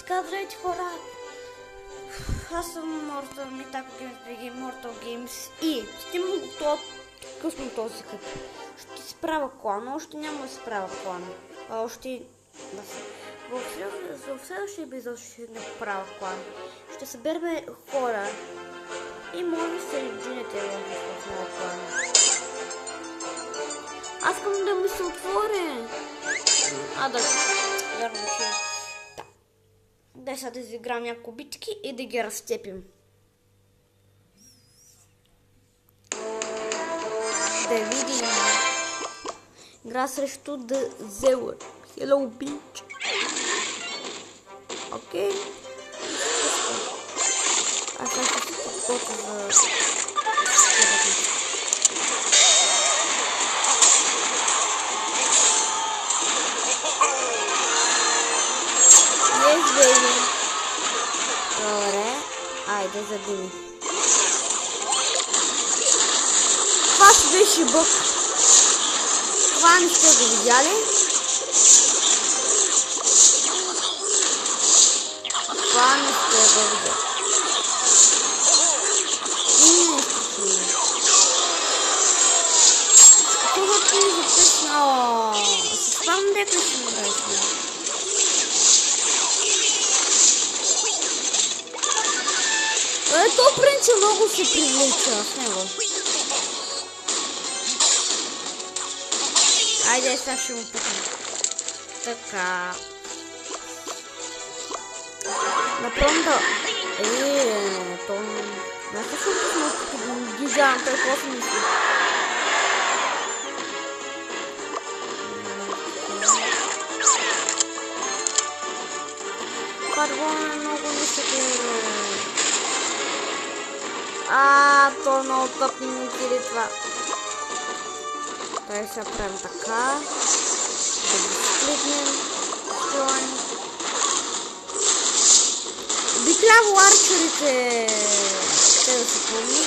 Така, здравейте хора! Аз съм Mortal Games и ще му готова късно този къп. Ще си правя клан, още няма да си правя клан. Още... В следващия епизод ще не правя клан. Ще съберем хора и може да се реджинете в моя клан. Аз искам да ми се отвори. Да, вярно, че... Дай сега да изиграм няколко битки и да ги разцепим. Да видим. Игра срещу The Zeller. Hello, bitch. Окей. Аз ще се подготвя за... Добре, айде задими. Това си беше бък. Това не сте го видяли. Това не сте го видяли. И не сте. Това ти ми записна. Се спам дека си му дайсна. То принцип много се привлича с него. Айде, сега ще му пътна. Така. Направо да... то... Не се пътна, като гигант, той какво си мисли. Първо е много нисък. То много тъпни ми кири това. Тай сега правим така. Да ги сплитнем. Би трябвало арчерите те да се помни.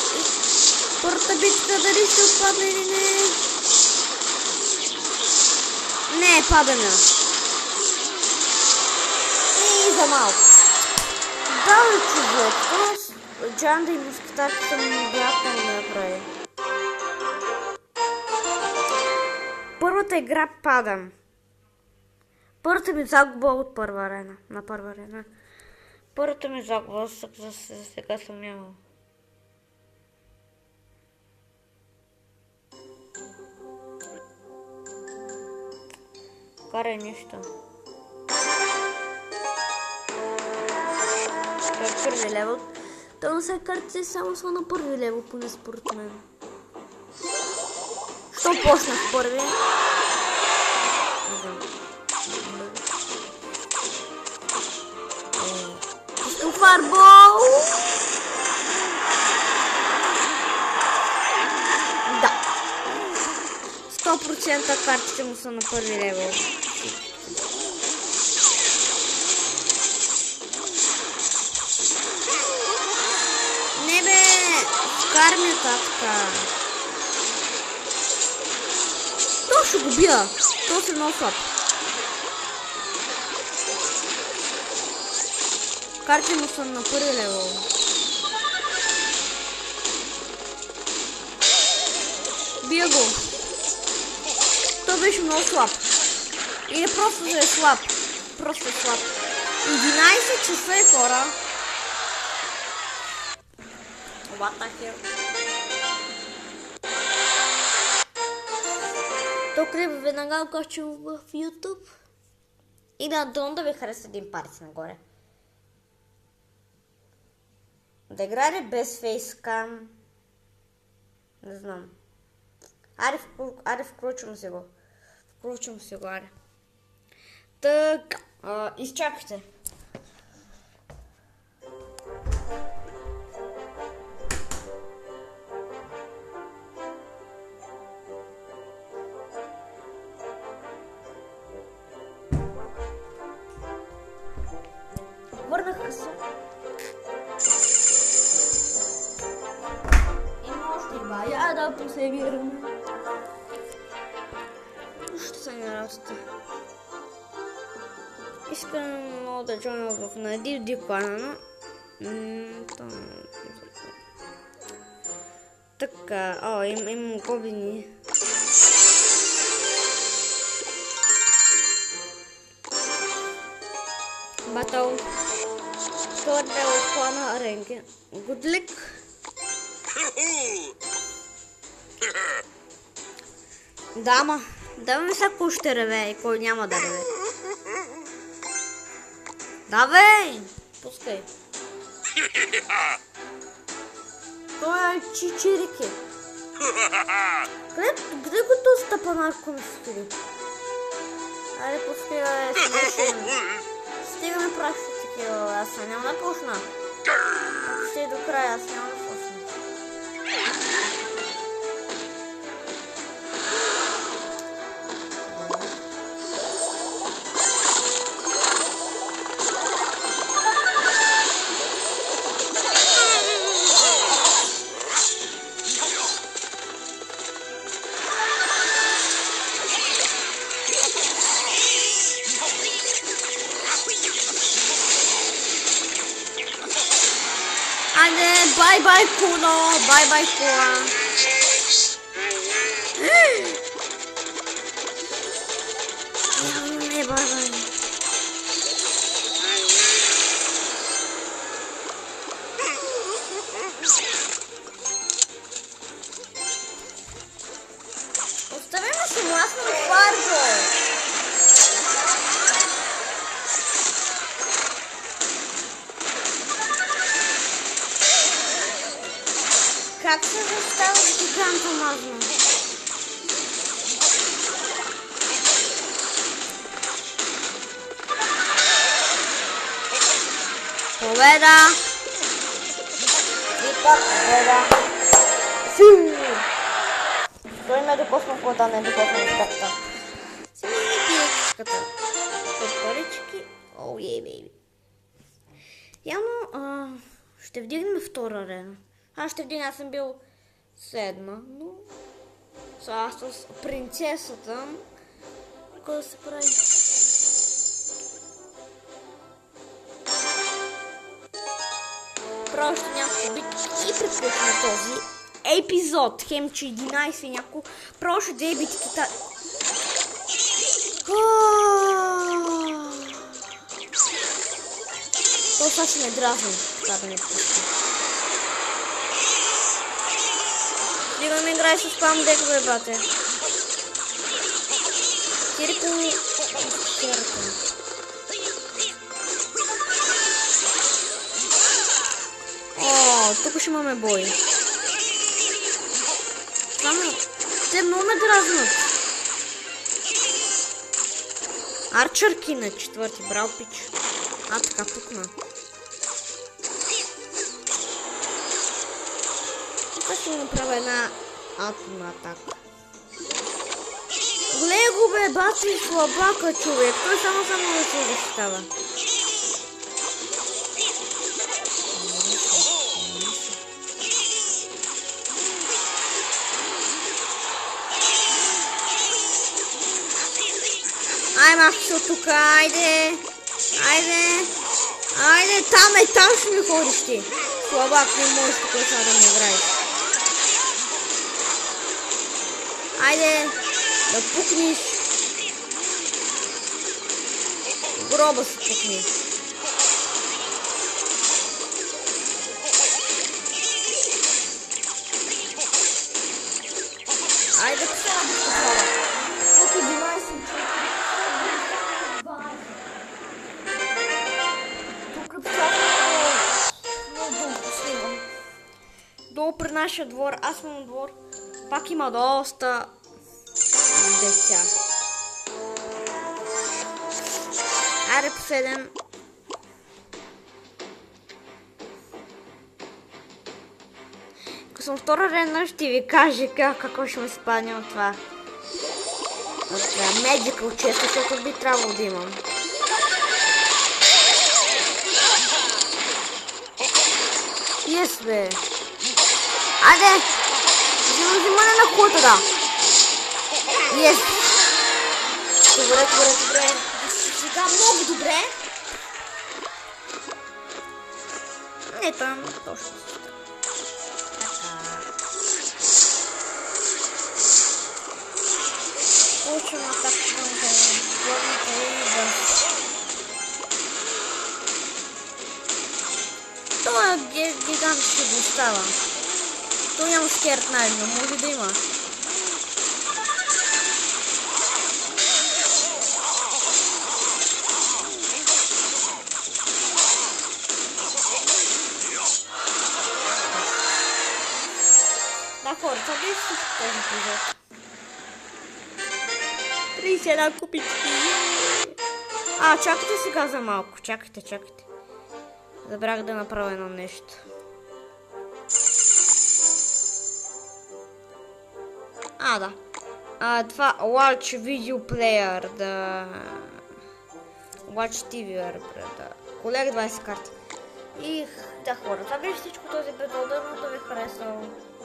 Първата битка дали ще отпадне или не. Не, падаме. И за малко. Да, човек. Джанда и мускатарката ми бяха да направи. Първата игра падам. Първата ми загуба от първа арена. На първа арена. Първата ми загуба, за сега съм нямал. Карай нещо. Първи левел. То на сега картите само са на първи левел, поне според мен. Що почна с първи? Не знам. Пускам фарбол! Да. 100% картите му са на първи левел. Карме така. То ще го бия. То се много слаб. Карти му съм на първи левел. Бия го. То беше много слаб. Или просто да е слаб. Просто е слаб. 11 часа е, хора. What the hell? Тук ли веднага качвам в YouTube? И да ви хареса един палец нагоре. Да играе без фейскам. Не знам. Аре, включвам се го. Аре. Така, изчакайте. Върнаха се. Има още два. Я да посевираме. Ще са ни работите. И искам да джойна в Надив Дикана, но... Така, имам гоблини. Батъл. Това е от клана Ренки. Гудлик. Дама. Давай ми сега кой ще реве и кой няма да реве. Давай! Пускай. Той е чичирики. Къде го то стъпанарко ми стои? Айде пускай да е смешен. Стига ми праща такива, аз няма да почна. Ако ще и до края, аз няма да почна. Айде, бай-бай, Куно! Бай-бай, Куа! Не, бай-бай! Остави ме си мласно от Фарго! Как се застава с гиганта мазно? Победа! И пак победа! Фу! Той ме докосна кода, не докосна изката. Сега ми пиечката. От парички. О, ей, бейби. Явно ще вдигнем втора арена. Аз ще вдигна, аз съм бил седма, но сега с принцесата, какво да се прави? Просто някакво битки и приключваме този епизод. Хем, че 11 и някакво. Просто две битките. То сега ще ме дразни, така да не пуска. Стига не играй с спам дек, бе, бате. Кирико ми... О, тук ще имаме бой. Само... Те много ме дразнат. Арчърки на четвърти, брал пич. Така пукна. Тук ще направя една атомна атака. Гледай го, бе, бати слабака, човек. Той само да се защитава. Ай, махи от тук, айде! Айде! Айде, там ще ми ходиш ти! Слабак, не можеш тук сега да ми играеш. Айде! Да пукниш! Гроба си пукни! Айде, писала да писала! Тук 11 човека! Долу при нашия двор, аз съм на двор, пак има доста деца. Айде последен. Ако съм втора арена, ще ви кажа какво ще ми спадне от това. От това Magical Chest, защото би трябвало да имам. Yes, бе. Айде! Взимане на хута, да. Yes. Добре. Да, много добре. Не, той е точно. Получим атака към главната и да... Това гигант ще го остава. То няма скерт но може да има. Да, хора, това беше всичко този епизод. 31 купички. Чакайте сега за малко. Чакайте. Забрах да направя едно нещо. Да. Това Watch Video Player, да... Watch TV, да. Колег 20 карти. И да, хора, това беше всичко този епизод, да ви харесал.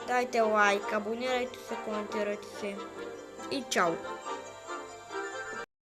Дайте лайк, абонирайте се, коментирайте се и чао!